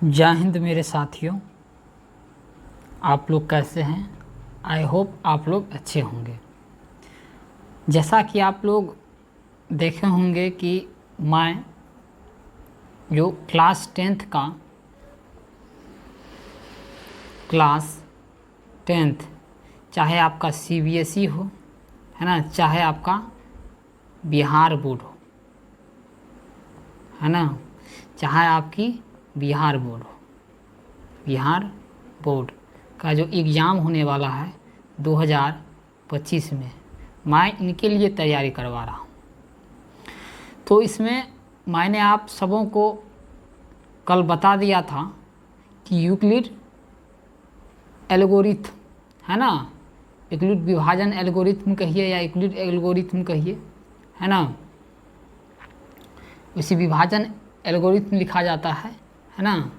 जय हिंद मेरे साथियों, आप लोग कैसे हैं। आई होप आप लोग अच्छे होंगे। जैसा कि आप लोग देखे होंगे कि मैं जो क्लास 10th चाहे आपका CBSE हो, है ना, चाहे आपका बिहार बोर्ड हो, है ना, चाहे आपकी बिहार बोर्ड का जो एग्ज़ाम होने वाला है 2025 में, मैं इनके लिए तैयारी करवा रहा हूँ। तो इसमें मैंने आप सबों को कल बता दिया था कि यूक्लिड एल्गोरिथम, है ना, यूक्लिड विभाजन एल्गोरिथम कहिए या यूक्लिड एल्गोरिथम कहिए, है ना, उसी विभाजन एल्गोरिथम लिखा जाता है ना।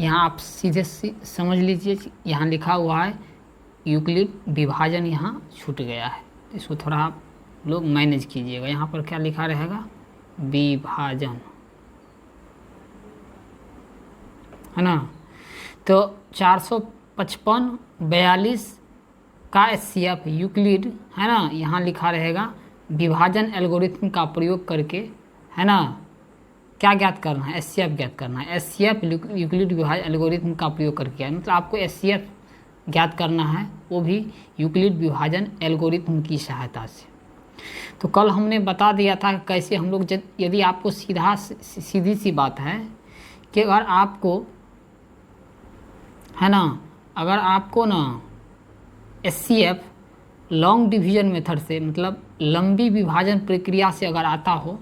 यहाँ आप सीधे समझ लीजिए, यहाँ लिखा हुआ है यूक्लिड विभाजन, यहाँ छूट गया है, इसको थोड़ा आप लोग मैनेज कीजिएगा। यहाँ पर क्या लिखा रहेगा, विभाजन, है ना। तो 455 42 का SCF यूक्लिड, है ना, यहाँ लिखा रहेगा विभाजन एल्गोरिथम का प्रयोग करके, है ना, क्या ज्ञात करना है, SCF ज्ञात करना है। SCF यूक्लिड विभाजन एल्गोरिथम का प्रयोग करके, मतलब आपको SCF ज्ञात करना है, वो भी यूक्लिड विभाजन एल्गोरिथम की सहायता से। तो कल हमने बता दिया था कैसे हम लोग, यदि आपको सीधी सी बात है कि अगर आपको, है ना, अगर आपको ना SCF लॉन्ग डिवीजन मेथड से, मतलब लंबी विभाजन प्रक्रिया से अगर आता हो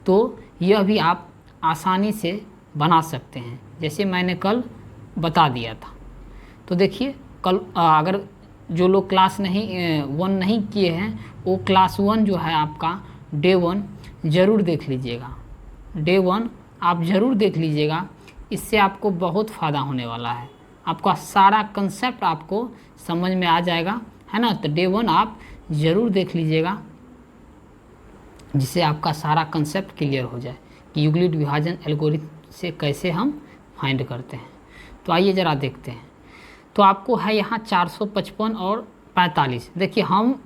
तो यह भी आप आसानी से बना सकते हैं, जैसे मैंने कल बता दिया था। तो देखिए कल अगर जो लोग क्लास 1 नहीं किए हैं, वो क्लास 1 जो है आपका डे 1 ज़रूर देख लीजिएगा। डे 1 आप ज़रूर देख लीजिएगा, इससे आपको बहुत फ़ायदा होने वाला है, आपका सारा कंसेप्ट आपको समझ में आ जाएगा, है ना। तो डे 1 आप ज़रूर देख लीजिएगा, जिससे आपका सारा कंसेप्ट क्लियर हो जाए कि यूक्लिड विभाजन एल्गोरिथम से कैसे हम फाइंड करते हैं। तो आइए ज़रा देखते हैं। तो आपको है यहाँ 455 और 45। देखिए हम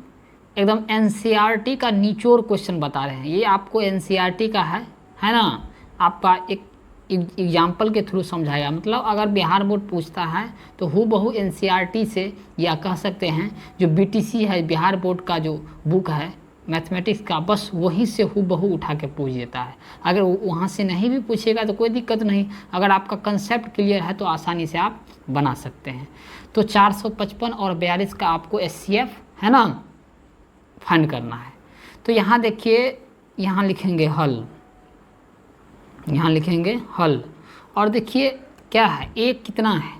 एकदम NCERT का निचोड़ क्वेश्चन बता रहे हैं, ये आपको NCERT का है ना, आपका एक एग्जाम्पल के थ्रू समझाया। मतलब अगर बिहार बोर्ड पूछता है तो हूबहू NCERT से, या कह सकते हैं जो BTC है, बिहार बोर्ड का जो बुक है मैथमेटिक्स का, बस वहीं से हूबहू उठा के पूछ देता है। अगर वहाँ से नहीं भी पूछेगा तो कोई दिक्कत नहीं, अगर आपका कंसेप्ट क्लियर है तो आसानी से आप बना सकते हैं। तो 455 और 42 का आपको SCF, है ना, फाइंड करना है। तो यहाँ देखिए, यहाँ लिखेंगे हल, यहाँ लिखेंगे हल, और देखिए क्या है, A कितना है,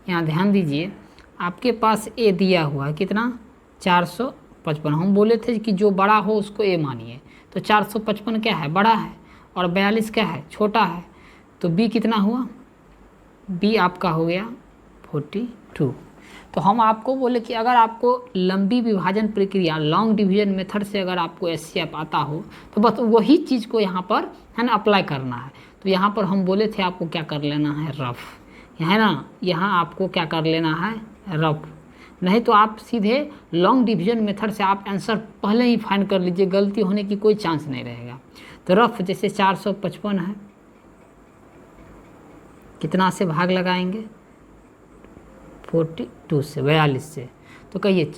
यहाँ ध्यान दीजिए, आपके पास A दिया हुआ है कितना, 455। हम बोले थे कि जो बड़ा हो उसको A मानिए, तो 455 क्या है, बड़ा है, और 42 क्या है, छोटा है। तो B कितना हुआ, B आपका हो गया 42। तो हम आपको बोले कि अगर आपको लंबी विभाजन प्रक्रिया, लॉन्ग डिवीजन मेथड से अगर आपको SCF आता हो तो बस वही चीज़ को यहाँ पर, है ना, अप्लाई करना है। तो यहाँ पर हम बोले थे आपको क्या कर लेना है, रफ, है ना, यहाँ आपको क्या कर लेना है, रफ। नहीं तो आप सीधे लॉन्ग डिवीजन मेथड से आप आंसर पहले ही फाइंड कर लीजिए, गलती होने की कोई चांस नहीं रहेगा। तो रफ जैसे 455 है, कितना से भाग लगाएंगे, 42 से, 42 से। तो कहिए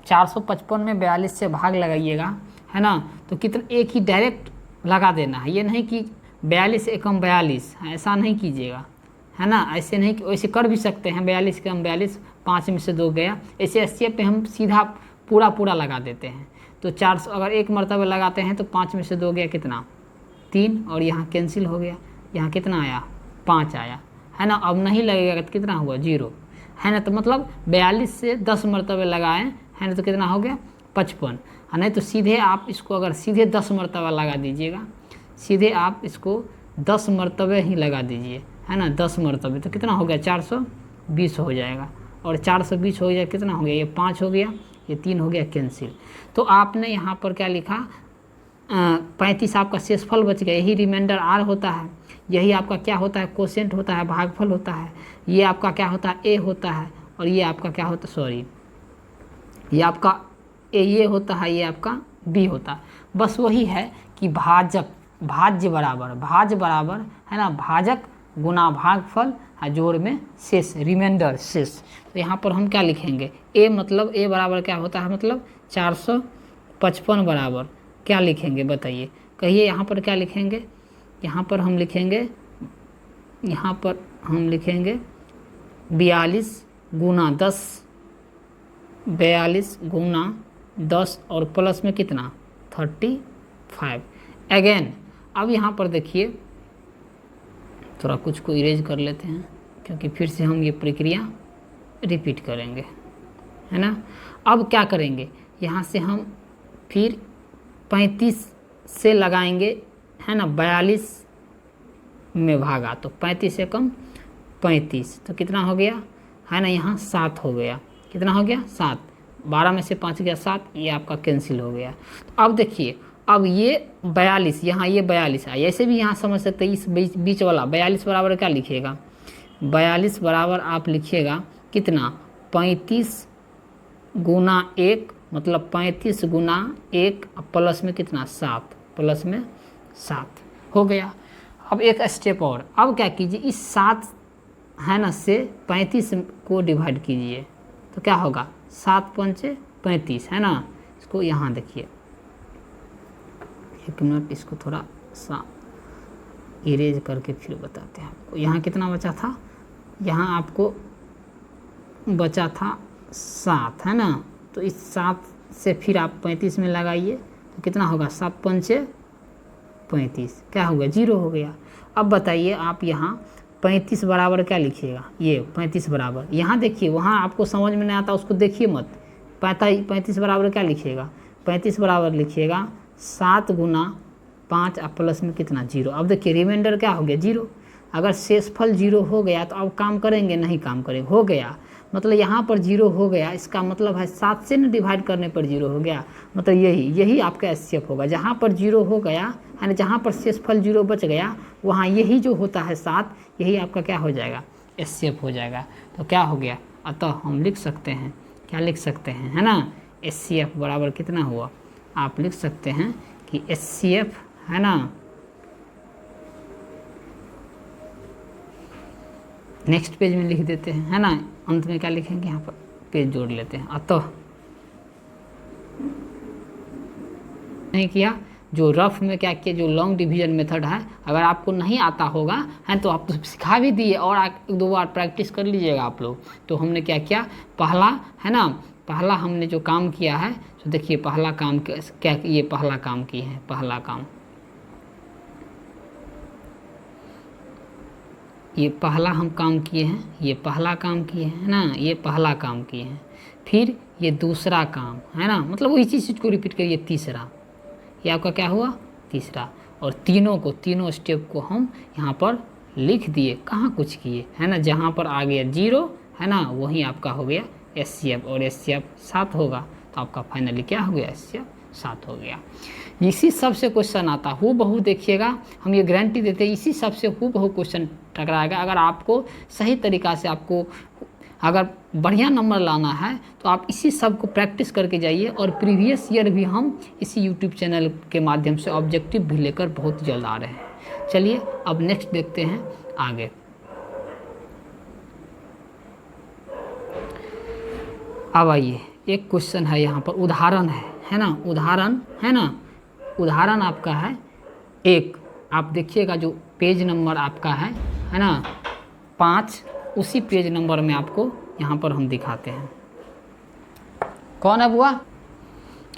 455 में 42 से भाग लगाइएगा, है ना। तो कितना, एक ही डायरेक्ट लगा देना है, ये नहीं कि 42 एकम 42, ऐसा नहीं कीजिएगा, है ना। ऐसे नहीं, वैसे कर भी सकते हैं, 42 एकम 42, 5 में से 2 गया, ऐसे SCF पे हम सीधा पूरा लगा देते हैं। तो 400 अगर एक मरतबा लगाते हैं तो 5 में से 2 गया कितना, 3, और यहाँ कैंसिल हो गया, यहाँ कितना आया, 5 आया, है ना। अब नहीं लगेगा तो कितना हुआ, 0, है ना। तो मतलब 42 से 10 मरतबे लगाएं, है ना, तो कितना हो गया, 55, है नहीं। तो सीधे आप इसको अगर सीधे 10 मरतबा लगा दीजिएगा, सीधे आप इसको 10 मरतबे ही लगा दीजिए, है ना, 10 मरतबे, तो कितना हो गया, 420 हो जाएगा। और 420 हो गया, कितना हो गया, ये 5 हो गया, ये 3 हो गया, कैंसिल। तो आपने यहाँ पर क्या लिखा, 35 आपका शेषफल बच गया, यही रिमाइंडर R होता है। यही आपका क्या होता है, कोसेंट होता है, भागफल होता है। ये आपका क्या होता है, ए होता है, और ये आपका क्या होता है, सॉरी, ये आपका ए ये होता है, ये आपका बी होता है। बस वही है कि भाजक, भाज्य बराबर, भाज्य बराबर है ना, भाजक गुना भागफल है, जोड़ में शेष, रिमाइंडर शेष। तो यहाँ पर हम क्या लिखेंगे, ए मतलब ए बराबर क्या होता है, मतलब 455 बराबर क्या लिखेंगे बताइए, कहिए। यहाँ पर क्या लिखेंगे, यहाँ पर हम लिखेंगे, यहाँ पर हम लिखेंगे 42 गुना 10, 42 गुना 10 और प्लस में कितना 35। अगेन अब यहाँ पर देखिए, थोड़ा कुछ को इरेज कर लेते हैं क्योंकि फिर से हम ये प्रक्रिया रिपीट करेंगे, है ना। अब क्या करेंगे, यहाँ से हम फिर 35 से लगाएंगे, है ना, 42 में भागा तो 35 से कम 35, तो कितना हो गया, है ना, यहाँ 7 हो गया, कितना हो गया 7, 12 में से 5 गया 7, ये आपका कैंसिल हो गया। तो अब देखिए, अब ये 42, यहाँ ये 42 है, ऐसे भी यहाँ समझ सकते हैं, इस बीच वाला 42 बराबर क्या लिखिएगा, 42 बराबर आप लिखिएगा कितना, 35 गुना 1, मतलब 35 गुना 1 प्लस में कितना 7, प्लस में 7 हो गया। अब एक स्टेप और, अब क्या कीजिए, इस 7 है ना से 35 को डिवाइड कीजिए, तो क्या होगा 7 पंचे 35, है ना। इसको यहाँ देखिए, एक मिनट, इसको थोड़ा सा इरेज करके फिर बताते हैं आपको। यहाँ कितना बचा था, यहाँ आपको बचा था 7, है ना, तो इस 7 से फिर आप 35 में लगाइए तो कितना होगा, 7 पंचे 35, क्या हो गया 0 हो गया। अब बताइए आप यहाँ 35 बराबर क्या लिखिएगा, ये 35 बराबर, यहाँ देखिए, वहाँ आपको समझ में नहीं आता उसको देखिए मत, 35 बराबर क्या लिखिएगा, 35 बराबर लिखिएगा 7 गुना 5 प्लस में कितना 0। अब देखिए रिमाइंडर क्या हो गया 0, अगर शेषफल 0 हो गया तो अब काम करेंगे, नहीं काम करेंगे, हो गया, मतलब यहाँ पर 0 हो गया, इसका मतलब है 7 से न डिवाइड करने पर 0 हो गया, मतलब यही आपका एचसीएफ होगा। जहाँ पर 0 हो गया है ना, जहाँ पर शेषफल 0 बच गया, वहाँ यही जो होता है 7, यही आपका क्या हो जाएगा, एचसीएफ हो जाएगा। तो क्या हो गया, अतः हम लिख सकते हैं, क्या लिख सकते हैं, है ना, एचसीएफ बराबर कितना हुआ, आप लिख सकते हैं कि एचसीएफ, है ना, नेक्स्ट पेज में लिख देते हैं, है ना, अंत में क्या लिखेंगे, यहाँ पर पेज जोड़ लेते हैं। अतः नहीं किया, जो रफ में क्या किया, जो लॉन्ग डिवीजन मेथड है, अगर आपको नहीं आता होगा है तो आप तो सिखा भी दिए, और एक दो बार प्रैक्टिस कर लीजिएगा आप लोग। तो हमने क्या किया, पहला, है ना, पहला हमने जो काम किया है, तो देखिए पहला काम क्या, ये पहला काम किए हैं, पहला काम, ये पहला हम काम किए हैं, ये पहला काम किए हैं ना, ये पहला काम किए हैं, फिर ये दूसरा काम, है ना, मतलब वही चीज़ को रिपीट करिए, तीसरा, ये आपका क्या हुआ, तीसरा, और तीनों स्टेप को हम यहाँ पर लिख दिए, कहाँ कुछ किए, है ना, जहाँ पर आ गया 0, है ना, वहीं आपका हो गया एचसीएफ, और एचसीएफ 7 होगा, तो आपका फाइनली क्या हो गया, एचसीएफ 7 हो गया। इसी सब से क्वेश्चन आता, हूँ बहु देखिएगा, हम ये गारंटी देते हैं, इसी सब से हूँ बहु क्वेश्चन टकराएगा। अगर आपको सही तरीक़ा से, आपको अगर बढ़िया नंबर लाना है तो आप इसी सब को प्रैक्टिस करके जाइए, और प्रीवियस ईयर भी हम इसी यूट्यूब चैनल के माध्यम से ऑब्जेक्टिव भी लेकर बहुत जल्द आ रहे हैं। चलिए अब नेक्स्ट देखते हैं आगे। अब आइए, एक क्वेश्चन है यहाँ पर, उदाहरण है ना, उदाहरण, है ना, उदाहरण आपका है एक, आप देखिएगा जो पेज नंबर आपका है ना 5, उसी पेज नंबर में आपको यहाँ पर हम दिखाते हैं। कौन है बुआ,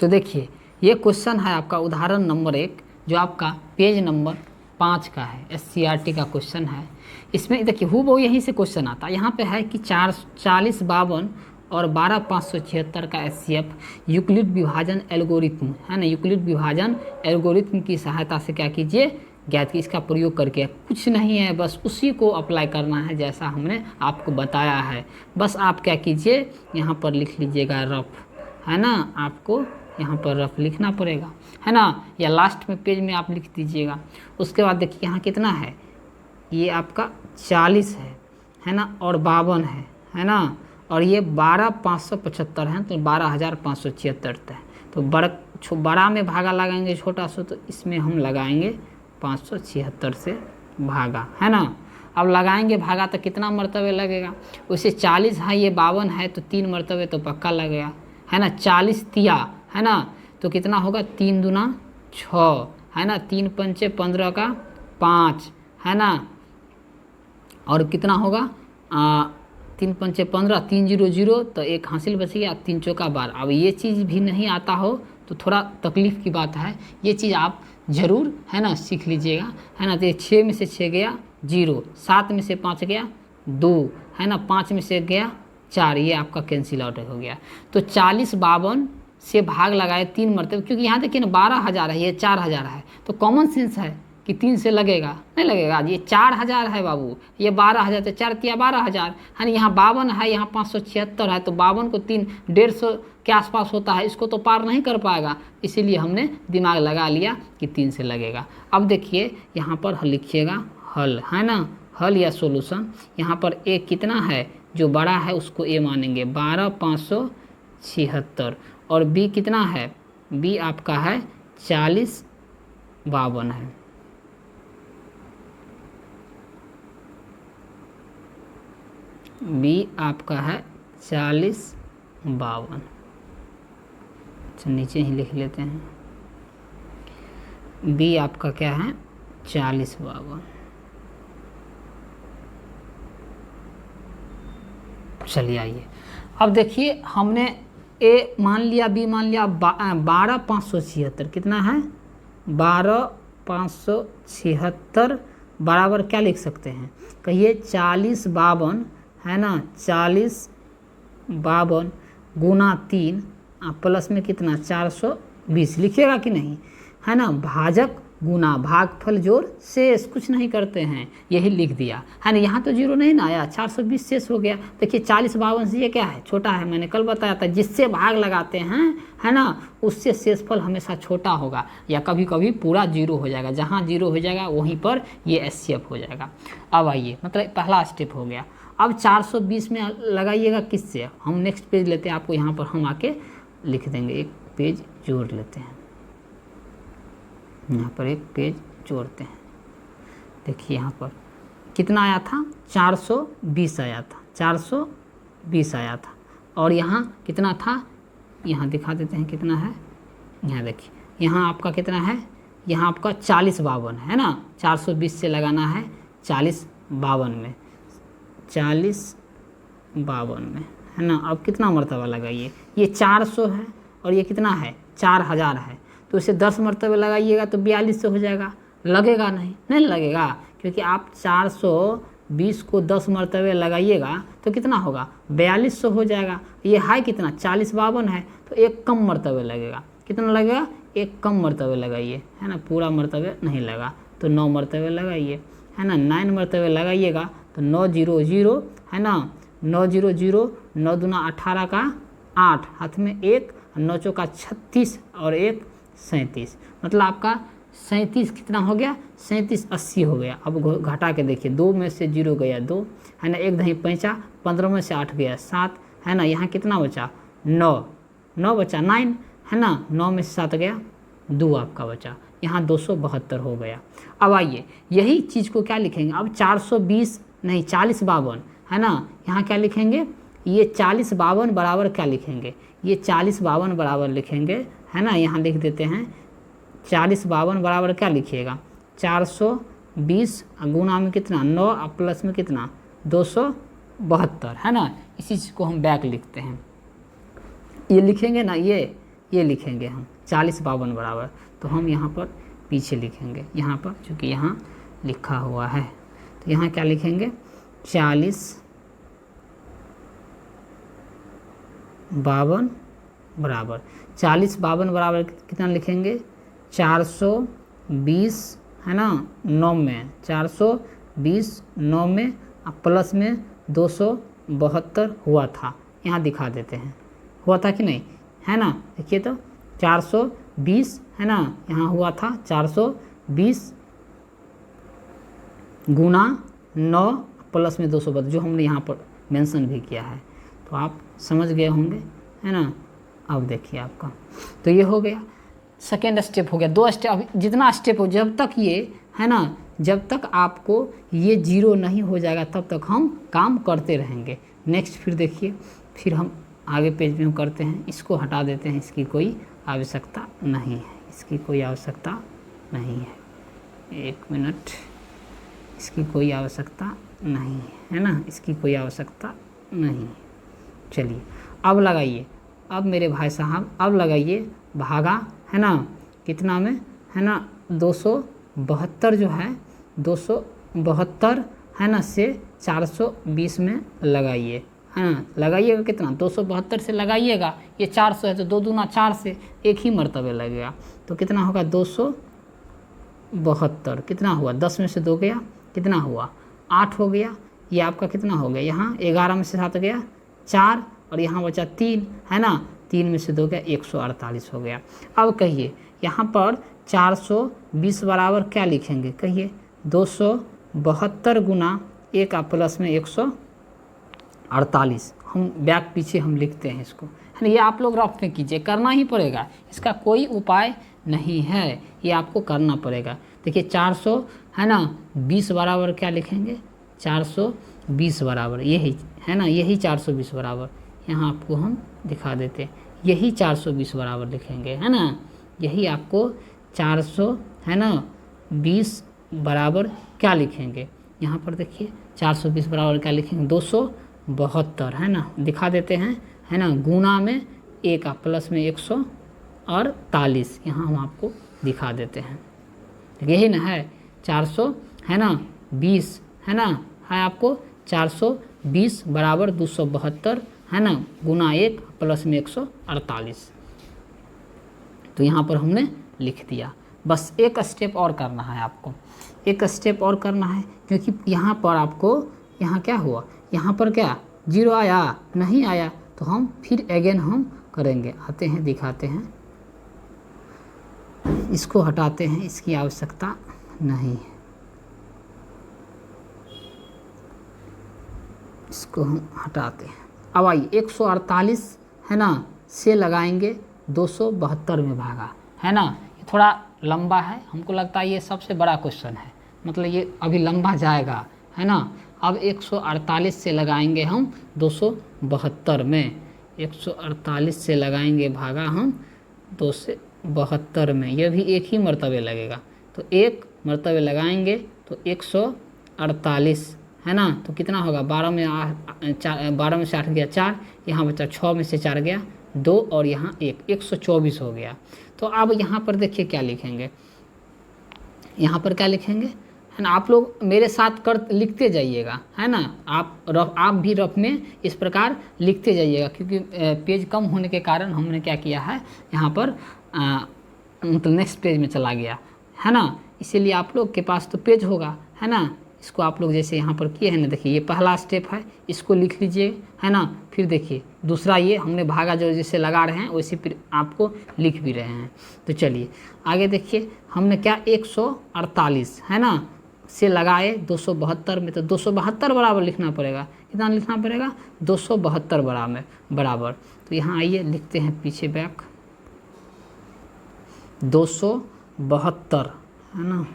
तो देखिए ये क्वेश्चन है आपका उदाहरण नंबर 1, जो आपका पेज नंबर 5 का है, एससीईआरटी का क्वेश्चन है। इसमें देखिए हूबहू यहीं से क्वेश्चन आता है, यहाँ पे है कि 40, 52 और 12,576 का एचसीएफ यूक्लिड विभाजन एल्गोरिथम, है ना, यूक्लिड विभाजन एल्गोरिथम की सहायता से क्या कीजिए, ज्ञात की, इसका प्रयोग करके, कुछ नहीं है, बस उसी को अप्लाई करना है जैसा हमने आपको बताया है। बस आप क्या कीजिए, यहाँ पर लिख लीजिएगा रफ, है ना, आपको यहाँ पर रफ लिखना पड़ेगा, है ना, या लास्ट में पेज में आप लिख दीजिएगा। उसके बाद देखिए यहाँ कितना है, ये आपका 40 है ना, और 52 है ना, और ये 12,575 है, तो 12,576 है। तो बड़ा में भागा लगाएंगे छोटा सा, तो इसमें हम लगाएंगे 576 से भागा, है ना। अब लगाएंगे भागा तो कितना मरतबे लगेगा, वैसे 40 है, ये 52 है, तो 3 मरतबे तो पक्का लगेगा, है ना। 40 तिया, है ना, तो कितना होगा, 3 दूना 6, है ना, 3 पंचे 15 का 5, है ना, और कितना होगा 3 पंचे 15, 3 0 0, तो एक हासिल बच गया, 3 चौका 12। अब ये चीज़ भी नहीं आता हो तो थोड़ा तकलीफ़ की बात है, ये चीज़ आप ज़रूर, है ना, सीख लीजिएगा, है ना। तो 6 में से 6 गया 0, 7 में से 5 गया 2, है ना, 5 में से गया 4, ये आपका कैंसिल आउट हो गया। तो 40 52 से भाग लगाए 3 मरतबे, क्योंकि यहाँ देखिए ना 12,000 है, ये 4,000 है, तो कॉमन सेंस है कि 3 से लगेगा, नहीं लगेगा, ये 4,000 है बाबू, ये 12,000, तो 4 तिया 12,000, है ना। यहाँ 52 है, यहाँ 576 है, तो 52 को 3 150 के आसपास होता है, इसको तो पार नहीं कर पाएगा, इसीलिए हमने दिमाग लगा लिया कि 3 से लगेगा। अब देखिए यहाँ पर लिखिएगा हल, है ना, हल या सोल्यूशन। यहाँ पर ए कितना है, जो बड़ा है उसको ए मानेंगे, 12,576, और बी कितना है, बी आपका है 40 52 है। बी आपका है 40 52, अच्छा नीचे ही लिख लेते हैं, बी आपका क्या है 40 52। चलिए आइए, अब देखिए हमने ए मान लिया, बी मान लिया, 12,576 कितना है, 12,576 बराबर क्या लिख सकते हैं, कहिए 40 52, है ना, 40 52 गुना 3 प्लस में कितना 420 लिखिएगा कि नहीं, है ना। भाजक गुना भागफल जोड़ शेष, कुछ नहीं करते हैं, यही लिख दिया, है ना। यहाँ तो 0 नहीं ना आया, 420 शेष हो गया। देखिए 40 52 से ये क्या है, छोटा है, मैंने कल बताया था, जिससे भाग लगाते हैं, है ना, उससे शेषफल हमेशा छोटा होगा, या कभी कभी पूरा 0 हो जाएगा, जहाँ 0 हो जाएगा वहीं पर ये एचसीएफ हो जाएगा। अब आइए, मतलब पहला स्टेप हो गया। अब 420 में लगाइएगा किससे, हम नेक्स्ट पेज लेते हैं, आपको यहाँ पर हम आके लिख देंगे, एक पेज जोड़ लेते हैं, यहाँ पर एक पेज जोड़ते हैं। देखिए यहाँ पर कितना आया था, 420 आया था, 420 आया था, और यहाँ कितना था, यहाँ दिखा देते हैं कितना है, यहाँ देखिए, यहाँ आपका कितना है, यहाँ आपका 40 52 है ना, 420 से लगाना है 40 52 में, 40 52 में, है ना। अब कितना मरतबा लगाइए, ये 400 है और ये कितना है 4000 है, तो इसे 10 मरतबे लगाइएगा तो 42 से हो जाएगा, लगेगा नहीं लगेगा, क्योंकि आप 420 को 10 मरतबे लगाइएगा तो कितना होगा 4200 हो जाएगा। ये है कितना 40 52 है, तो एक कम मरतबे लगेगा, कितना लगेगा, एक कम मरतबे लगाइए, है ना, पूरा मरतबे नहीं लगा तो 9 मरतबे लगाइए, है ना, 9 मरतबे लगाइएगा तो 9 0 0, है ना, 9 0 0, 9 दूना 18 का 8, हाथ में 1, 9 चौका 36 और 1 37, मतलब आपका 37 कितना हो गया, 37 80 हो गया। अब घटा के देखिए, 2 में से 0 गया 2, है ना, 1 दही 5, 15 में से 8 गया 7, है ना, यहाँ कितना बचा 9 बचा 9, है ना, 9 में से 7 गया 2 आपका बचा, यहाँ 272 हो गया। अब आइए यही चीज़ को क्या लिखेंगे, अब 420 नहीं 40 52, है ना, यहाँ क्या लिखेंगे, ये 40 52 बराबर क्या लिखेंगे, ये 40 52 बराबर लिखेंगे, है ना, यहाँ लिख देते हैं 40 52 बराबर क्या लिखिएगा, 420 गुना में कितना 9 प्लस में कितना 272, है ना। इसी चीज़ को हम बैक लिखते हैं, ये लिखेंगे ना, ये लिखेंगे हम 40 52 बराबर, तो हम यहाँ पर पीछे लिखेंगे, यहाँ पर चूँकि यहाँ लिखा हुआ है, तो यहाँ क्या लिखेंगे 40 52 बराबर, 40 52 बराबर कितना लिखेंगे 420, है ना, 9 में 420 9 में प्लस में 272 हुआ था, यहाँ दिखा देते हैं, हुआ था कि नहीं, है ना, देखिए तो 420, है ना, यहाँ हुआ था 420, गुना 9 प्लस में 272 जो हमने यहाँ पर मेंशन भी किया है, तो आप समझ गए होंगे, है ना। अब देखिए आपका तो ये हो गया, सेकेंड स्टेप हो गया। 2 स्टेप, अभी जितना स्टेप हो, जब तक ये, है ना, जब तक आपको ये 0 नहीं हो जाएगा तब तक हम काम करते रहेंगे। नेक्स्ट फिर देखिए, फिर हम आगे पेज में हम करते हैं, इसको हटा देते हैं, इसकी कोई आवश्यकता नहीं है, इसकी कोई आवश्यकता नहीं है। 1 मिनट, इसकी कोई आवश्यकता नहीं है ना, इसकी कोई आवश्यकता नहीं है। चलिए अब लगाइए, अब मेरे भाई साहब अब लगाइए भागा, है ना, कितना में, है ना, 272 जो है, 272 है ना से 420 में लगाइए, है ना। लगाइएगा कितना, 272 से लगाइएगा, ये 400 है तो 2 दूना 4 से एक ही मरतबे लगेगा, तो कितना होगा 272, कितना हुआ, 10 में से 2 गया, कितना हुआ 8 हो गया। ये आपका कितना हो गया, यहाँ 11 में से 7 गया 4, और यहाँ बचा 3, है ना, 3 में से 2 गया 148 हो गया। अब कहिए यहाँ पर 420 बराबर क्या लिखेंगे, कहिए 272 गुना 1 प्लस में 148, हम बैक पीछे हम लिखते हैं इसको, है ना। ये आप लोग रफ में कीजिए, करना ही पड़ेगा, इसका कोई उपाय नहीं है, ये आपको करना पड़ेगा। देखिए 400 है ना 20 बराबर क्या लिखेंगे, 420 बराबर यही, है ना, यही 420 बराबर, यहाँ आपको हम दिखा देते हैं, यही 420 बराबर लिखेंगे, है ना, यही आपको 400 है ना 20 बराबर क्या लिखेंगे, यहाँ पर देखिए 420 बराबर क्या लिखेंगे, 272, है ना, दिखा देते हैं, है ना, गुना में 1 प्लस में 148, यहाँ हम आपको दिखा देते हैं, यही ना है 400 है ना 20, है ना, है आपको 420 बराबर 272, है ना, गुना 1 प्लस में 148, तो यहाँ पर हमने लिख दिया। बस एक स्टेप और करना है आपको, एक स्टेप और करना है, क्योंकि यहाँ पर आपको, यहाँ क्या हुआ, यहाँ पर क्या 0 आया, नहीं आया, तो हम फिर अगेन हम करेंगे, आते हैं दिखाते हैं, इसको हटाते हैं, इसकी आवश्यकता नहीं है, इसको हम हटाते हैं। अब आइए 148 है ना से लगाएंगे 272 में भागा, है ना, ये थोड़ा लंबा है, हमको लगता है ये सबसे बड़ा क्वेश्चन है, मतलब ये अभी लंबा जाएगा, है ना। अब 148 से लगाएंगे हम 272 में, 148 से लगाएंगे भागा हम 272 में, यह भी एक ही मरतबे लगेगा, तो एक मरतबे लगाएंगे तो 148, है ना, तो कितना होगा 12 में 8 गया 4, यहाँ बचा 6 में से 4 गया 2, और यहाँ 1, 124 हो गया। तो अब यहाँ पर देखिए क्या लिखेंगे, यहाँ पर क्या लिखेंगे, है ना, आप लोग मेरे साथ कर लिखते जाइएगा, है ना, आप भी रफ में इस प्रकार लिखते जाइएगा, क्योंकि पेज कम होने के कारण हमने क्या किया है, यहाँ पर मतलब नेक्स्ट पेज में चला गया, है ना, इसीलिए आप लोग के पास तो पेज होगा, है ना, इसको आप लोग जैसे यहाँ पर किए हैं ना, देखिए ये पहला स्टेप है, इसको लिख लीजिए, है ना, फिर देखिए दूसरा ये हमने भागा जो जैसे लगा रहे हैं वैसे फिर आपको लिख भी रहे हैं। तो चलिए आगे देखिए, हमने क्या 148 है ना से लगाए 272 में, तो 272 बराबर लिखना पड़ेगा, कितना लिखना पड़ेगा 272 बराबर। तो यहाँ आइए लिखते हैं पीछे बैक, 272 है ना,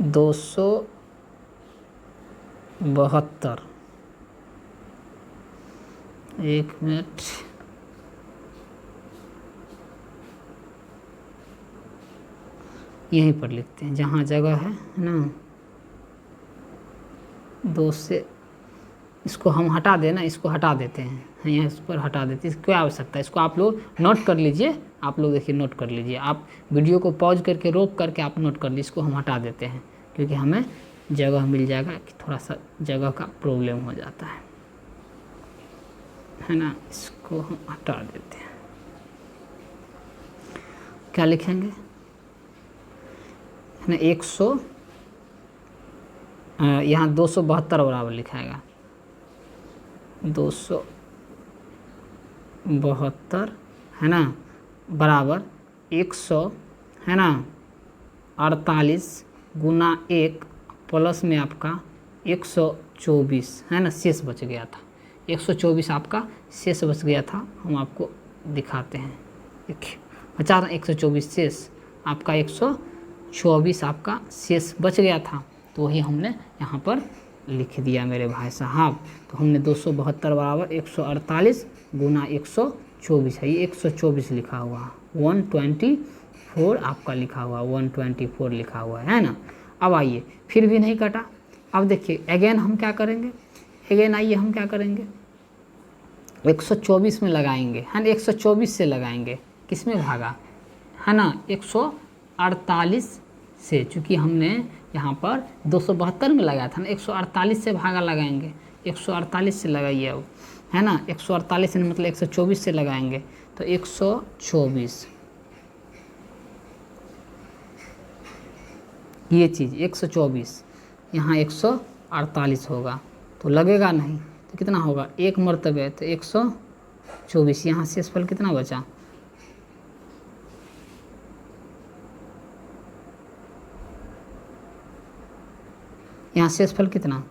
272, 1 मिनट, यहीं पर लिखते हैं जहाँ जगह है ना, 2 से इसको हम हटा देना, इसको हटा देते हैं, यहाँ इस पर हटा देते हैं, इसकी क्या आवश्यकता है, इसको आप लोग नोट कर लीजिए, आप लोग देखिए नोट कर लीजिए, आप वीडियो को पॉज करके रोक करके आप नोट कर लीजिए, इसको हम हटा देते हैं, क्योंकि हमें जगह मिल जाएगा, कि थोड़ा सा जगह का प्रॉब्लम हो जाता है ना, इसको हम हटा देते हैं। क्या लिखेंगे, है ना, 100 यहाँ 272 बराबर लिखाएगा, 272 है ना बराबर 100 है ना 48 गुना 1 प्लस में आपका 124 है ना शेष बच गया था। 124 आपका शेष बच गया था। हम आपको दिखाते हैं, देखिए बचा था 124 शेष, आपका 124 आपका शेष बच गया था। तो वही हमने यहाँ पर लिख दिया मेरे भाई साहब। तो हमने 272 बराबर 148 गुना 124 है, ये 124 लिखा हुआ, 124 आपका लिखा हुआ, 124 लिखा हुआ है ना। अब आइए, फिर भी नहीं कटा। अब देखिए अगेन हम क्या करेंगे, अगेन आइए हम क्या करेंगे, 124 में लगाएंगे है ना, 124 से लगाएंगे, किस में भागा है ना, 148 से, चूँकि हमने यहाँ पर 272 में लगाया था ना, 148 से भागा लगाएंगे, 148 से लगाइए अब है ना, 148 से मतलब 124 से लगाएंगे, तो 124 ये चीज़ 124 यहाँ 148 होगा, तो लगेगा नहीं, तो कितना होगा एक मरतबे, तो 124 यहाँ शेषफल कितना बचा, यहाँ शेषफल कितना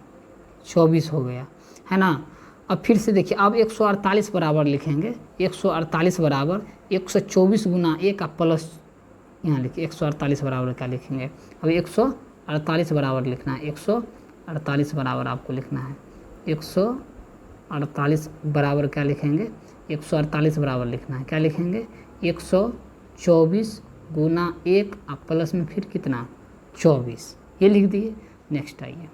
24 हो गया है ना। अब फिर से देखिए, अब 148 बराबर लिखेंगे, 148 बराबर 124 गुना 1 का प्लस यहाँ लिखिए, 148 बराबर क्या लिखेंगे, अब 148 बराबर लिखना है, 148 बराबर आपको लिखना है, 148 बराबर क्या लिखेंगे, 148 बराबर लिखना है, क्या लिखेंगे 124 गुना 1 अब प्लस में फिर कितना 24, ये लिख दिए। नेक्स्ट आइए,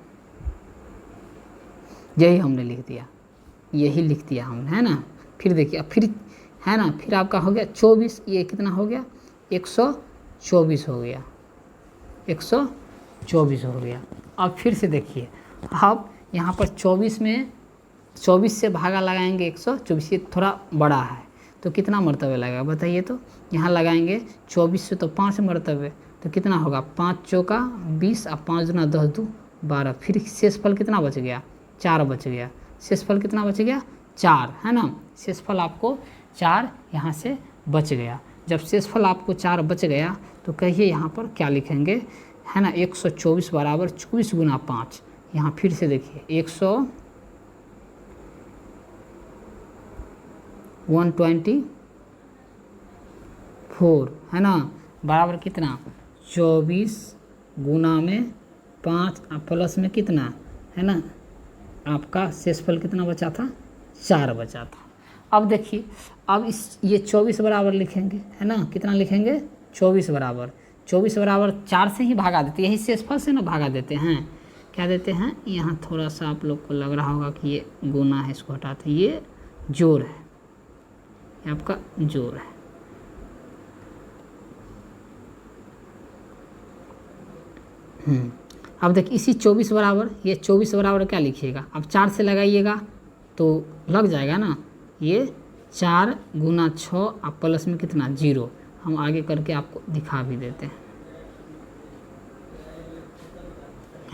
यही हमने लिख दिया, यही लिख दिया हमने है ना। फिर देखिए, अब फिर है ना, फिर आपका हो गया 24, ये कितना हो गया 124 हो गया, 124 हो गया। अब फिर से देखिए, अब यहाँ पर 24 में 24 से भागा लगाएंगे 124, ये थोड़ा बड़ा है, तो कितना मरतबे लगेगा बताइए, तो यहाँ लगाएंगे 24 से तो 5 मरतबे, तो कितना होगा 5 चौका 20 और 5 दूना 10 दू 12, फिर शेषफल कितना बच गया 4 बच गया, शेषफल कितना बच गया 4 है ना, शेषफल आपको 4 यहाँ से बच गया। जब शेषफल आपको 4 बच गया तो कहिए यहाँ पर क्या लिखेंगे है ना, 124 बराबर 24 गुना 5, यहाँ फिर से देखिए 124 है ना, बराबर कितना 24 गुना में 5 प्लस में कितना है ना, आपका शेषफल कितना बचा था 4 बचा था। अब देखिए, अब इस ये 24 बराबर लिखेंगे है ना, कितना लिखेंगे 24 बराबर, 24 बराबर 4 से ही भागा देते, यही शेषफल से ना भागा देते हैं, क्या देते हैं, यहाँ थोड़ा सा आप लोग को लग रहा होगा कि ये गुना है, इसको हटाते, ये जोड़ है, ये आपका जोड़ है। अब देखिए इसी 24 बराबर, ये 24 बराबर क्या लिखिएगा, अब 4 से लगाइएगा तो लग जाएगा ना, ये 4 गुना 6 अब प्लस में कितना 0, हम आगे करके आपको दिखा भी देते हैं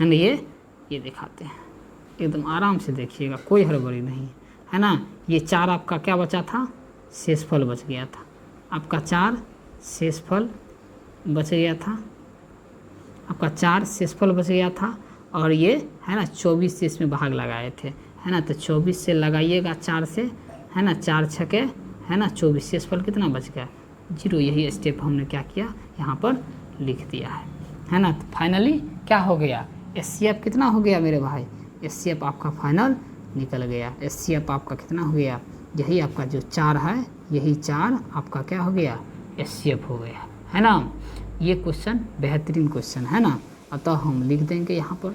है ना, ये दिखाते हैं, एकदम आराम से देखिएगा, कोई हड़बड़ी नहीं है ना। ये 4 आपका क्या बचा था, शेषफल बच गया था, आपका 4 शेषफल बच गया था, आपका 4 शेषफल बच गया था, और ये है ना 24 से इसमें भाग लगाए थे है ना, तो 24 से लगाइएगा 4 से है ना, 4 छके है ना 24, शेषफल कितना बच गया 0, यही स्टेप हमने क्या किया यहाँ पर लिख दिया है ना। तो फाइनली क्या हो गया, एचसीएफ कितना हो गया मेरे भाई, एचसीएफ आपका फाइनल निकल गया, एचसीएफ आपका कितना हो गया, यही आपका जो 4 है, यही 4 आपका क्या हो गया एचसीएफ हो गया है ना। ये क्वेश्चन बेहतरीन क्वेश्चन है ना, अतः हम लिख देंगे यहाँ पर,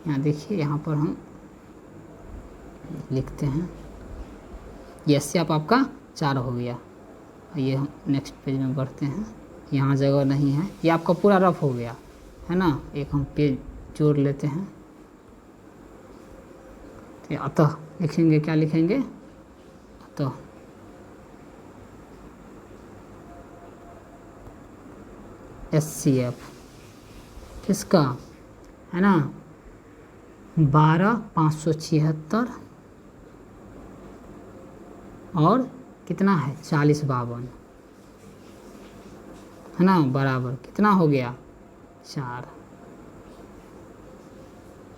यहाँ देखिए यहाँ पर हम लिखते हैं, ये एचसीएफ आपका 4 हो गया। ये हम नेक्स्ट पेज में बढ़ते हैं, यहाँ जगह नहीं है, ये आपका पूरा रफ हो गया है ना, एक हम पेज जोड़ लेते हैं, तो अतः लिखेंगे, क्या लिखेंगे, अतः एचसीएफ किसका है ना 12,576 और कितना है 40,52 है ना, बराबर कितना हो गया 4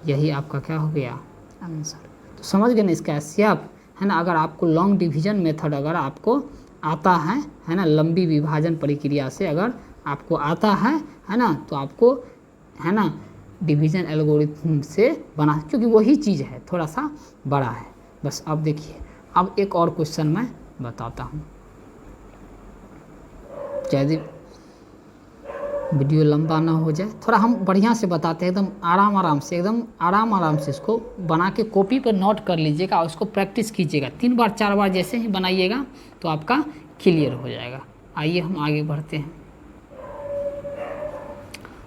यही आपका क्या हो गया आंसर। तो समझ गए ना इसका एचसीएफ, है ना। अगर आपको लॉन्ग डिवीजन मेथड अगर आपको आता है ना, लंबी विभाजन प्रक्रिया से अगर आपको आता है ना, तो आपको है ना डिवीजन एल्गोरिथम से बना, क्योंकि वही चीज़ है, थोड़ा सा बड़ा है बस। अब देखिए, अब एक और क्वेश्चन मैं बताता हूँ, चाहे वीडियो लंबा ना हो जाए, थोड़ा हम बढ़िया से बताते हैं, एकदम आराम आराम से इसको बना के कॉपी पर नोट कर लीजिएगा और उसको प्रैक्टिस कीजिएगा 3 बार 4 बार जैसे ही बनाइएगा तो आपका क्लियर हो जाएगा। आइए हम आगे बढ़ते हैं।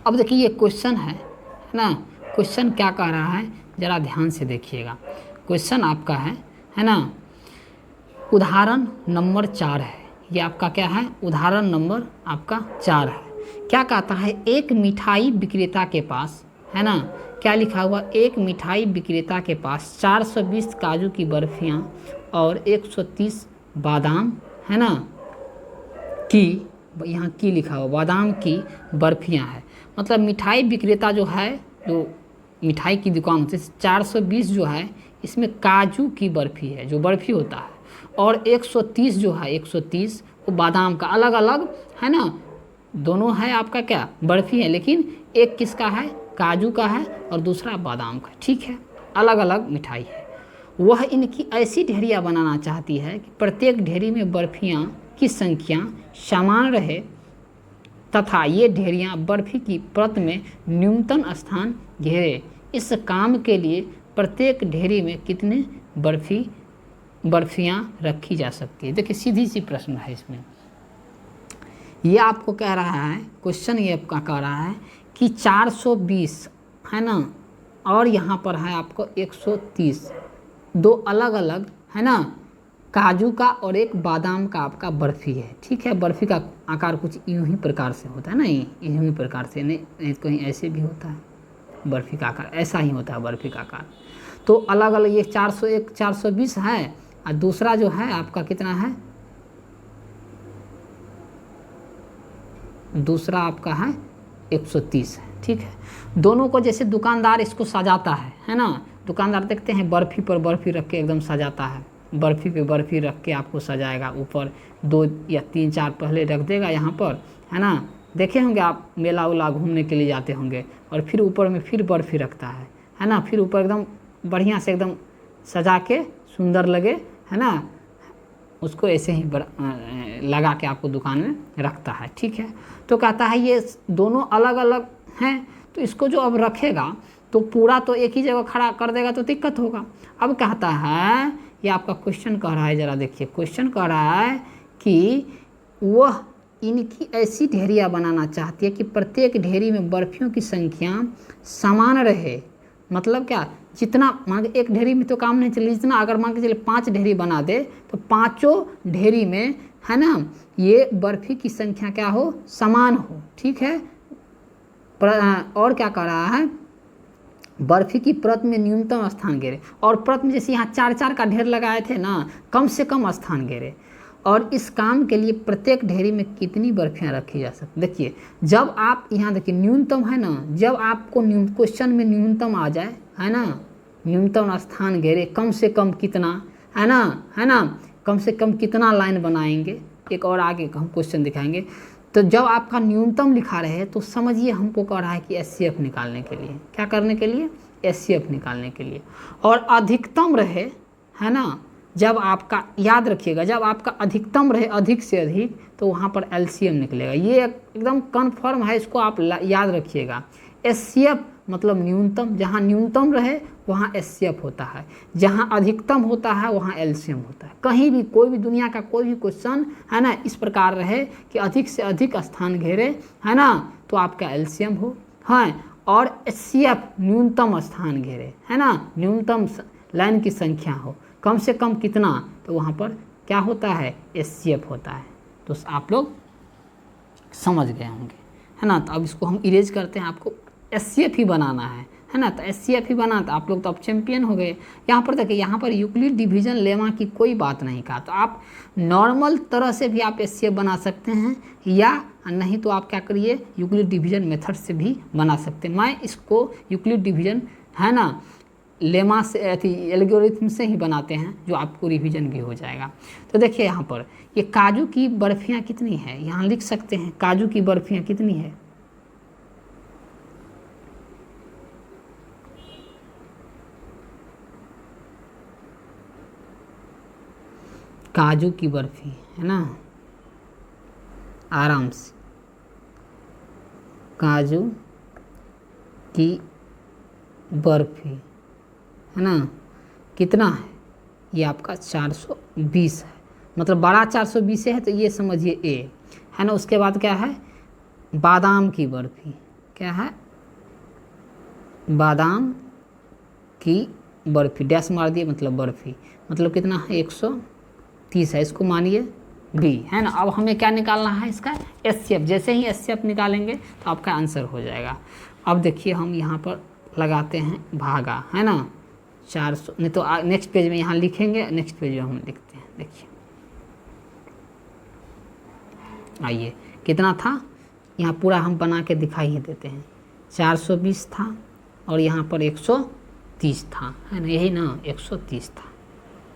अब देखिए ये क्वेश्चन है ना, क्वेश्चन क्या कह रहा है ज़रा ध्यान से देखिएगा। क्वेश्चन आपका है ना, उदाहरण नंबर 4 है, ये आपका क्या है, उदाहरण नंबर आपका 4 है। क्या कहता है, एक मिठाई विक्रेता के पास, है ना, क्या लिखा हुआ, एक मिठाई विक्रेता के पास 420 काजू की बर्फियाँ और 130 बादाम, है ना, की, यहाँ की लिखा हुआ, बादाम की बर्फियाँ है। मतलब मिठाई विक्रेता जो है, जो मिठाई की दुकान होती है, 420 जो है इसमें काजू की बर्फ़ी है, जो बर्फ़ी होता है, और 130 जो है, 130 वो बादाम का, अलग अलग है ना, दोनों है आपका क्या, बर्फ़ी है, लेकिन एक किसका है, काजू का है और दूसरा बादाम का, ठीक है, अलग अलग मिठाई है। वह इनकी ऐसी ढेरियाँ बनाना चाहती है कि प्रत्येक ढेरी में बर्फियाँ की संख्या समान रहे तथा ये ढेरियाँ बर्फ़ी की परत में न्यूनतम स्थान घेरे। इस काम के लिए प्रत्येक ढेरी में कितने बर्फियाँ रखी जा सकती है। देखिए सीधी सी प्रश्न है इसमें, ये आपको कह रहा है, क्वेश्चन ये आपका कह रहा है कि 420 है ना, और यहाँ पर है आपको 130, दो अलग अलग है ना, काजू का और एक बादाम का आपका बर्फ़ी है, ठीक है। बर्फ़ी का आकार कुछ यूं ही प्रकार से होता है ना, यूं ही प्रकार से, नहीं कहीं ऐसे भी होता है, बर्फ़ी का आकार ऐसा ही होता है, बर्फ़ी का आकार। तो अलग अलग ये 401 420 है, और दूसरा जो है आपका कितना है, दूसरा आपका है 130 है, ठीक है। दोनों को जैसे दुकानदार इसको सजाता है ना, दुकानदार देखते हैं बर्फ़ी पर बर्फ़ी रख के एकदम सजाता है, बर्फ़ी पे बर्फ़ी रख के आपको सजाएगा, ऊपर 2 या 3 4 पहले रख देगा यहाँ पर, है ना, देखे होंगे आप, मेला उला घूमने के लिए जाते होंगे, और फिर ऊपर में फिर बर्फ़ी रखता है ना, फिर ऊपर एकदम बढ़िया से एकदम सजा के सुंदर लगे, है ना, उसको ऐसे ही लगा के आपको दुकान में रखता है, ठीक है। तो कहता है ये दोनों अलग अलग हैं, तो इसको जो अब रखेगा तो पूरा तो एक ही जगह खड़ा कर देगा तो दिक्कत होगा। अब कहता है, ये आपका क्वेश्चन कह रहा है, ज़रा देखिए, क्वेश्चन कह रहा है कि वह इनकी ऐसी ढेरियाँ बनाना चाहती है कि प्रत्येक ढेरी में बर्फियों की संख्या समान रहे। मतलब क्या, जितना मान के एक ढेरी में तो काम नहीं चले, जितना अगर मान के चले 5 ढेरी बना दे तो पाँचों ढेरी में, है ना, ये बर्फ़ी की संख्या क्या हो, समान हो, ठीक है। और क्या कर रहा है, बर्फ़ी की परत में न्यूनतम स्थान घेरे, और परत में जैसे यहाँ 4 4 का ढेर लगाए थे ना, कम से कम स्थान घेरे, और इस काम के लिए प्रत्येक ढेरी में कितनी बर्फियाँ रखी जा सकती। देखिए जब आप यहाँ देखिए न्यूनतम है ना, जब आपको क्वेश्चन में न्यूनतम आ जाए, है ना, न्यूनतम स्थान घेरे, कम से कम कितना, है ना, कम से कम कितना लाइन बनाएंगे, एक और आगे हम क्वेश्चन दिखाएंगे। तो जब आपका न्यूनतम लिखा रहे तो समझिए हमको कह रहा है कि एचसीएफ निकालने के लिए, क्या करने के लिए, एचसीएफ निकालने के लिए। और अधिकतम रहे, है ना, जब आपका याद रखिएगा, जब आपका अधिकतम रहे, अधिक से अधिक, तो वहाँ पर एलसीएम निकलेगा। ये एकदम कन्फर्म है, इसको आप याद रखिएगा। एचसीएफ मतलब न्यूनतम, जहाँ न्यूनतम रहे वहाँ एचसीएफ होता है, जहाँ अधिकतम होता है वहाँ एलसीएम होता है। कहीं भी कोई भी दुनिया का कोई भी क्वेश्चन, है ना, इस प्रकार रहे कि अधिक से अधिक स्थान घेरे, है ना, तो आपका एलसीएम हो, है, और एचसीएफ न्यूनतम स्थान घेरे, है ना, न्यूनतम लाइन की संख्या हो, कम से कम कितना, तो वहाँ पर क्या होता है, एचसीएफ होता है। तो आप लोग समझ गए होंगे, है ना। तो अब इसको हम इरेज करते हैं, आपको एचसीएफ ही बनाना है ना, तो एचसीएफ ही बना, तो आप लोग तो अब चैंपियन हो गए। यहाँ पर देखिए, यहाँ पर यूक्लिड डिवीजन लेमा की कोई बात नहीं कहा, तो आप नॉर्मल तरह से भी आप एचसीएफ बना सकते हैं, या नहीं तो आप क्या करिए, यूक्लिड डिवीजन मेथड से भी बना सकते हैं। मैं इसको यूक्लिड डिवीजन है ना, लेमा से एल्गोरिथम से ही बनाते हैं, जो आपको रिवीजन भी हो जाएगा। तो देखिए यहाँ पर ये काजू की बर्फियाँ कितनी है, यहाँ लिख सकते हैं काजू की बर्फियाँ कितनी है। काजू की बर्फी है ना, आराम से काजू की बर्फी है ना, कितना है, ये आपका 420 है, मतलब बड़ा 420 है, तो ये समझिए ए है ना। उसके बाद क्या है, बादाम की बर्फी, क्या है, बादाम की बर्फी, डैश मार दिए मतलब बर्फी, मतलब कितना है 130 है, इसको मानिए बी है ना। अब हमें क्या निकालना है, इसका एचसीएफ, जैसे ही एचसीएफ निकालेंगे तो आपका आंसर हो जाएगा। अब देखिए हम यहाँ पर लगाते हैं भागा, है ना, 400, नहीं तो नेक्स्ट पेज में यहाँ लिखेंगे, नेक्स्ट पेज में हम लिखते हैं। देखिए आइए कितना था, यहाँ पूरा हम बना के दिखाई ही देते हैं, 420 था और यहाँ पर 130 था, है ना, यही ना 130 था।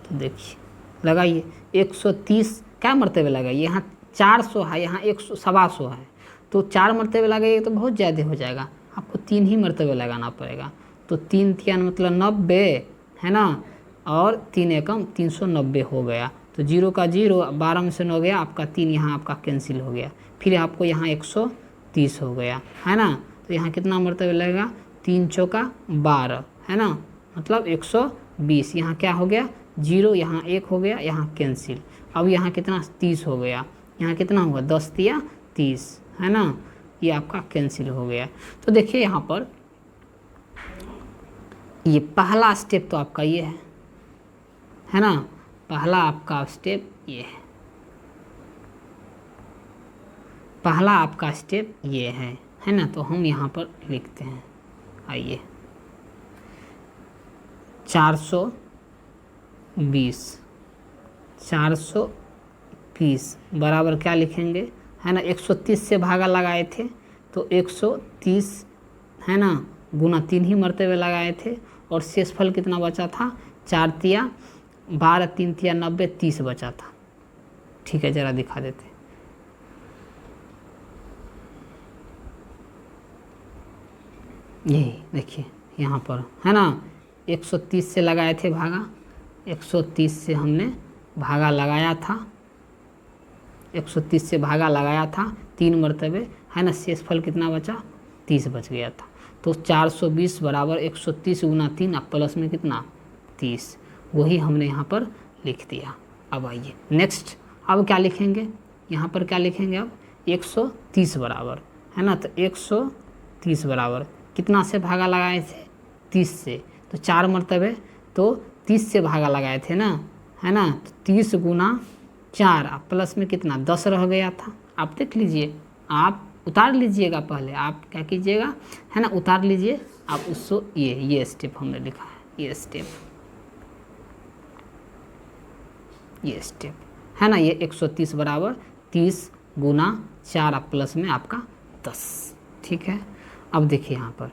तो देखिए लगाइए 130 क्या मरतबे लगाइए, यहाँ 400 है, यहाँ 100 है, तो 4 मरतबे लगाइए तो बहुत ज़्यादा हो जाएगा, आपको 3 ही मरतबे लगाना पड़ेगा। तो 3 3 मतलब 90 है ना, और 3 एकम 390 हो गया। तो 0 का 0, 12 में से 9 गया, आपका 3 यहाँ आपका कैंसिल हो गया, फिर आपको यहाँ 130 हो गया, है ना। तो यहाँ कितना मरतबे लगेगा, 3 चौका 12 है ना, मतलब 120, यहाँ क्या हो गया 0, यहाँ 1 हो गया, यहाँ कैंसिल। अब यहाँ कितना 30 हो गया, यहाँ कितना होगा 10 या 30 है ना, ये आपका कैंसिल हो गया। तो देखिए यहाँ पर ये पहला स्टेप तो आपका ये है ना, पहला आपका स्टेप ये पहला आपका स्टेप ये है ना। तो हम यहाँ पर लिखते हैं, आइए 420 बराबर क्या लिखेंगे, है ना, 130 से भागा लगाए थे तो 130 है ना, गुना 3 ही मरतबे लगाए थे, और शेषफल कितना बचा था, 4 तिया 12, 3 तिया 90, 30 बचा था। ठीक है, ज़रा दिखा देते, यही देखिए यहाँ पर है ना, 130 से लगाए थे भागा, 130 से हमने भागा लगाया था, 130 से भागा लगाया था 3 मरतबे, है ना, शेषफल कितना बचा 30 बच गया था। तो 420 बराबर 130 गुना 3, अब प्लस में कितना 30, वही हमने यहाँ पर लिख दिया। अब आइए नेक्स्ट, अब क्या लिखेंगे, यहाँ पर क्या लिखेंगे, अब 130 बराबर है ना, तो 130 बराबर कितना से भागा लगाए थे 30 से, तो 4 मरतबे, तो 30 से भागा लगाए थे ना, है ना, तो 30 गुना 4, अब प्लस में कितना 10 रह गया था। आप देख लीजिए, आप उतार लीजिएगा, पहले आप क्या कीजिएगा, है ना, उतार लीजिए आप उसको, ये स्टेप हमने लिखा है, ये स्टेप है ना, ये 130 बराबर 30 गुना 4, अब प्लस में आपका 10। ठीक है, अब देखिए यहाँ पर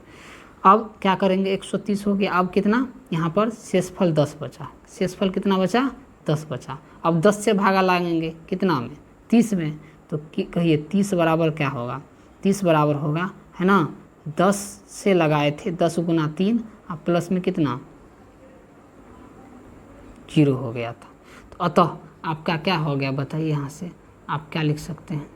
अब क्या करेंगे, 130 हो गया, अब कितना यहाँ पर शेषफल 10 बचा, शेषफल कितना बचा 10 बचा। अब 10 से भागा लगाएंगे कितना में 30 में, तो कहिए 30 बराबर क्या होगा, 30 बराबर होगा, है ना, 10 से लगाए थे 10 गुना 3, अब प्लस में कितना 0 हो गया था। तो अतः आपका क्या हो गया बताइए, यहाँ से आप क्या लिख सकते हैं,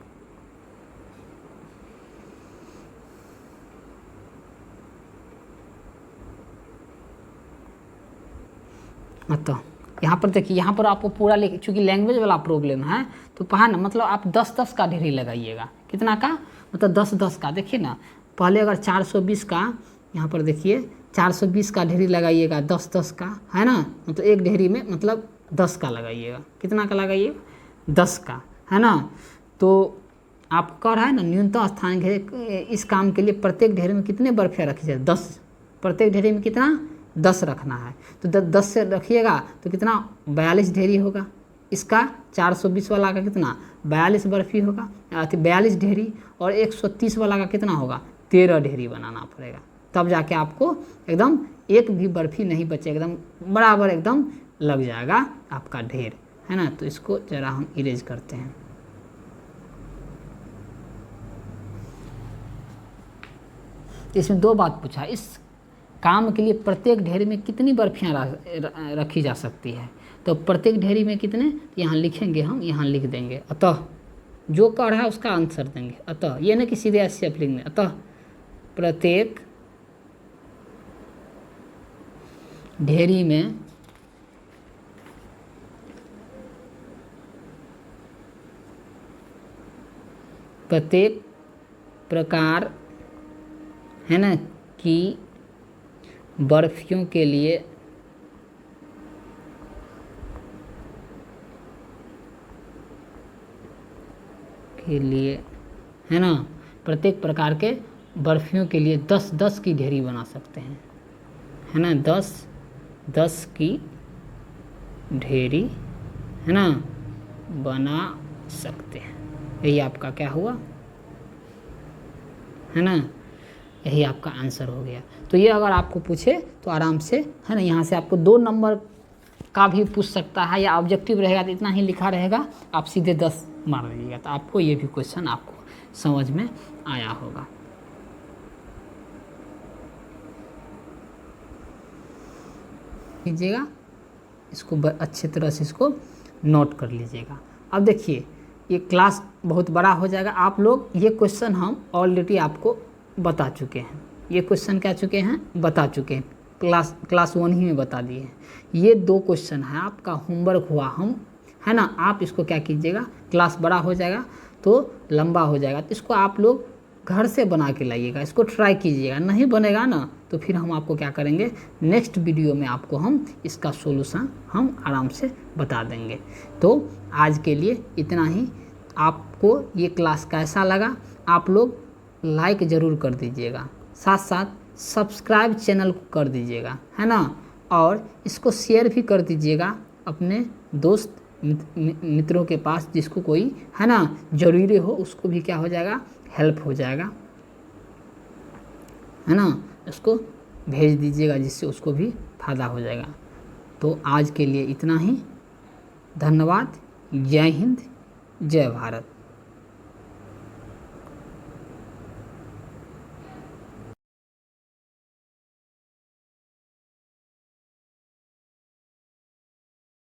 मतलब यहाँ पर देखिए, यहाँ पर आपको पूरा लिख, चूँकि लैंग्वेज वाला प्रॉब्लम है तो पहा ना, मतलब आप 10-10 का ढेरी लगाइएगा, कितना का, मतलब 10-10 का। देखिए ना, पहले अगर 420 का, यहाँ पर देखिए 420 का ढेरी लगाइएगा 10-10 का, है ना, मतलब एक ढेरी में मतलब 10 का लगाइएगा, कितना का लगाइएगा 10 का, है ना। तो आप कह रहा है ना न्यूनतम स्थान इस काम के लिए प्रत्येक ढेरी में कितने बर्फियाँ रखी जाए, 10, प्रत्येक ढेरी में कितना 10 रखना है, तो 10 से रखिएगा तो कितना 42 ढेरी होगा, इसका 420 वाला का कितना 42 बर्फी होगा, 42 ढेरी, और 130 वाला का कितना होगा 13 ढेरी बनाना पड़ेगा, तब जाके आपको एकदम एक भी बर्फ़ी नहीं बचे, एकदम बराबर एकदम लग जाएगा आपका ढेर, है ना। तो इसको ज़रा हम इरेज करते हैं। इसमें दो बात पूछा, इस काम के लिए प्रत्येक ढेरी में कितनी बर्फियाँ रखी जा सकती है। तो प्रत्येक ढेरी में कितने यहाँ लिखेंगे, हम यहाँ लिख देंगे। अतः जो कर है उसका आंसर देंगे। अतः ये नहीं कि सीधे ऐसे आप लिखेंगे। अतः प्रत्येक ढेरी में प्रत्येक प्रकार, है ना, कि बर्फियों के लिए है ना, प्रत्येक प्रकार के बर्फियों के लिए 10-10 की ढेरी बना सकते हैं, है ना। 10-10 की ढेरी, है ना, बना सकते हैं। यही आपका क्या हुआ, है ना, यही आपका आंसर हो गया। तो ये अगर आपको पूछे तो आराम से, है ना, यहाँ से आपको 2 नंबर का भी पूछ सकता है, या ऑब्जेक्टिव रहेगा तो इतना ही लिखा रहेगा, आप सीधे 10 मार दीजिएगा। तो आपको ये भी क्वेश्चन आपको समझ में आया होगा। लीजिएगा इसको अच्छे तरह से इसको नोट कर लीजिएगा। अब देखिए ये क्लास बहुत बड़ा हो जाएगा। आप लोग ये क्वेश्चन हम ऑलरेडी आपको बता चुके हैं, ये क्वेश्चन क्या चुके हैं, बता चुके हैं, क्लास 1 ही में बता दिए हैं। ये 2 क्वेश्चन है आपका होमवर्क हुआ, हम, है ना। आप इसको क्या कीजिएगा, क्लास बड़ा हो जाएगा तो लंबा हो जाएगा, तो इसको आप लोग घर से बना के लाइएगा, इसको ट्राई कीजिएगा। नहीं बनेगा ना तो फिर हम आपको क्या करेंगे, नेक्स्ट वीडियो में आपको हम इसका सॉल्यूशन हम आराम से बता देंगे। तो आज के लिए इतना ही। आपको ये क्लास कैसा लगा, आप लोग लाइक ज़रूर कर दीजिएगा, साथ साथ सब्सक्राइब चैनल को कर दीजिएगा, है ना। और इसको शेयर भी कर दीजिएगा अपने दोस्त मित्रों के पास, जिसको कोई, है ना, ज़रूरी हो, उसको भी क्या हो जाएगा, हेल्प हो जाएगा, है ना। उसको भेज दीजिएगा जिससे उसको भी फ़ायदा हो जाएगा। तो आज के लिए इतना ही। धन्यवाद। जय हिंद, जय भारत।